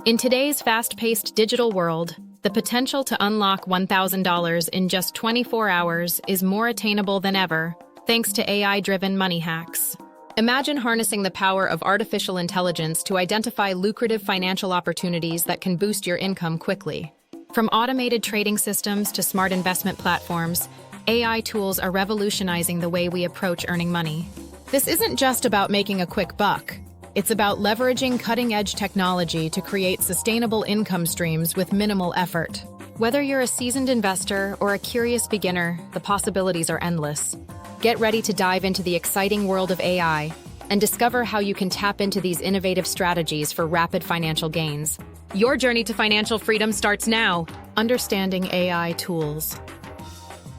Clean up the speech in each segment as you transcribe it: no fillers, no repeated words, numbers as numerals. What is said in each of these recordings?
In today's fast-paced digital world, the potential to unlock $1,000 in just 24 hours is more attainable than ever, thanks to AI-driven money hacks. Imagine harnessing the power of artificial intelligence to identify lucrative financial opportunities that can boost your income quickly. From automated trading systems to smart investment platforms, AI tools are revolutionizing the way we approach earning money. This isn't just about making a quick buck. It's about leveraging cutting-edge technology to create sustainable income streams with minimal effort. Whether you're a seasoned investor or a curious beginner, the possibilities are endless. Get ready to dive into the exciting world of AI and discover how you can tap into these innovative strategies for rapid financial gains. Your journey to financial freedom starts now. Understanding AI tools.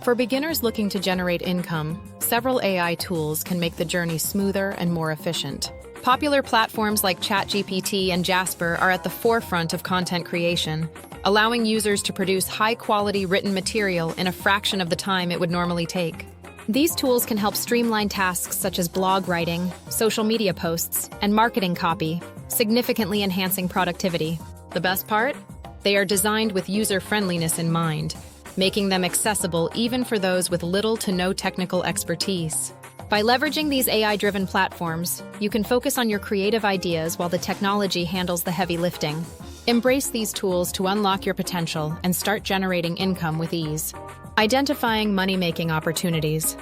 For beginners looking to generate income, several AI tools can make the journey smoother and more efficient. Popular platforms like ChatGPT and Jasper are at the forefront of content creation, allowing users to produce high-quality written material in a fraction of the time it would normally take. These tools can help streamline tasks such as blog writing, social media posts, and marketing copy, significantly enhancing productivity. The best part? They are designed with user-friendliness in mind, making them accessible even for those with little to no technical expertise. By leveraging these AI-driven platforms, you can focus on your creative ideas while the technology handles the heavy lifting. Embrace these tools to unlock your potential and start generating income with ease. Identifying money-making opportunities.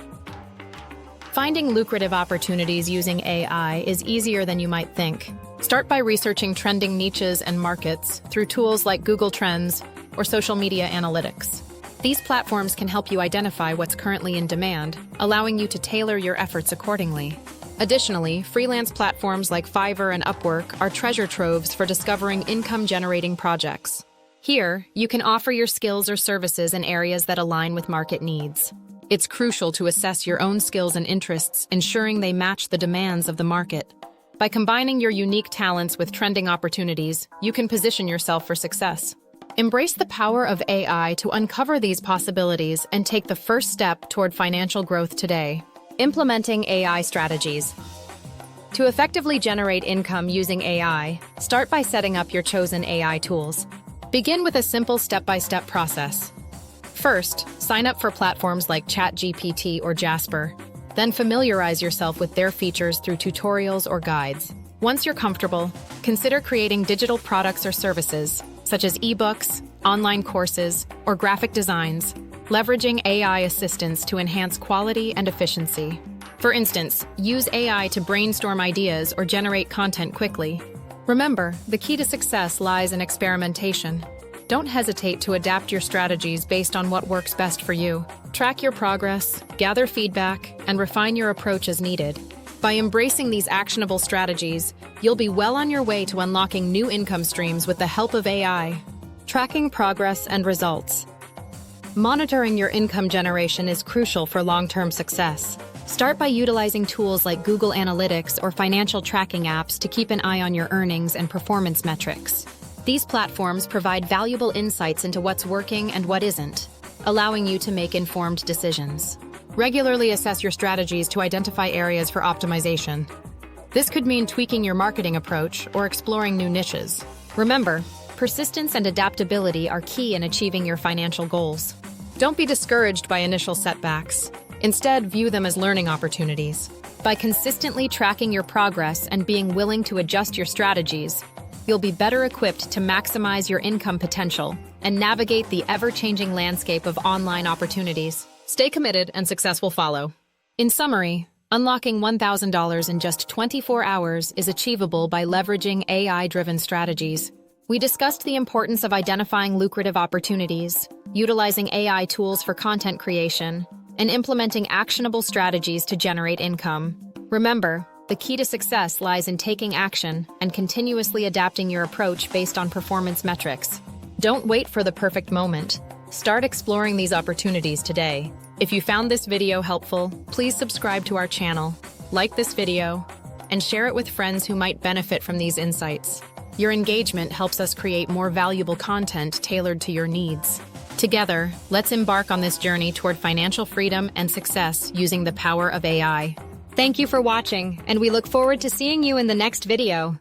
Finding lucrative opportunities using AI is easier than you might think. Start by researching trending niches and markets through tools like Google Trends or social media analytics. These platforms can help you identify what's currently in demand, allowing you to tailor your efforts accordingly. Additionally, freelance platforms like Fiverr and Upwork are treasure troves for discovering income-generating projects. Here, you can offer your skills or services in areas that align with market needs. It's crucial to assess your own skills and interests, ensuring they match the demands of the market. By combining your unique talents with trending opportunities, you can position yourself for success. Embrace the power of AI to uncover these possibilities and take the first step toward financial growth today. Implementing AI strategies. To effectively generate income using AI, start by setting up your chosen AI tools. Begin with a simple step-by-step process. First, sign up for platforms like ChatGPT or Jasper. Then familiarize yourself with their features through tutorials or guides. Once you're comfortable, consider creating digital products or services, such as ebooks, online courses, or graphic designs, leveraging AI assistance to enhance quality and efficiency. For instance, use AI to brainstorm ideas or generate content quickly. Remember, the key to success lies in experimentation. Don't hesitate to adapt your strategies based on what works best for you. Track your progress, gather feedback, and refine your approach as needed. By embracing these actionable strategies, you'll be well on your way to unlocking new income streams with the help of AI. Tracking progress and results. Monitoring your income generation is crucial for long-term success. Start by utilizing tools like Google Analytics or financial tracking apps to keep an eye on your earnings and performance metrics. These platforms provide valuable insights into what's working and what isn't, allowing you to make informed decisions. Regularly assess your strategies to identify areas for optimization. This could mean tweaking your marketing approach or exploring new niches. Remember, persistence and adaptability are key in achieving your financial goals. Don't be discouraged by initial setbacks. Instead, view them as learning opportunities. By consistently tracking your progress and being willing to adjust your strategies, you'll be better equipped to maximize your income potential and navigate the ever-changing landscape of online opportunities. Stay committed and success will follow. In summary, unlocking $1,000 in just 24 hours is achievable by leveraging AI-driven strategies. We discussed the importance of identifying lucrative opportunities, utilizing AI tools for content creation, and implementing actionable strategies to generate income. Remember, the key to success lies in taking action and continuously adapting your approach based on performance metrics. Don't wait for the perfect moment. Start exploring these opportunities today. If you found this video helpful, please subscribe to our channel, like this video, and share it with friends who might benefit from these insights. Your engagement helps us create more valuable content tailored to your needs. Together, let's embark on this journey toward financial freedom and success using the power of AI. Thank you for watching, and we look forward to seeing you in the next video.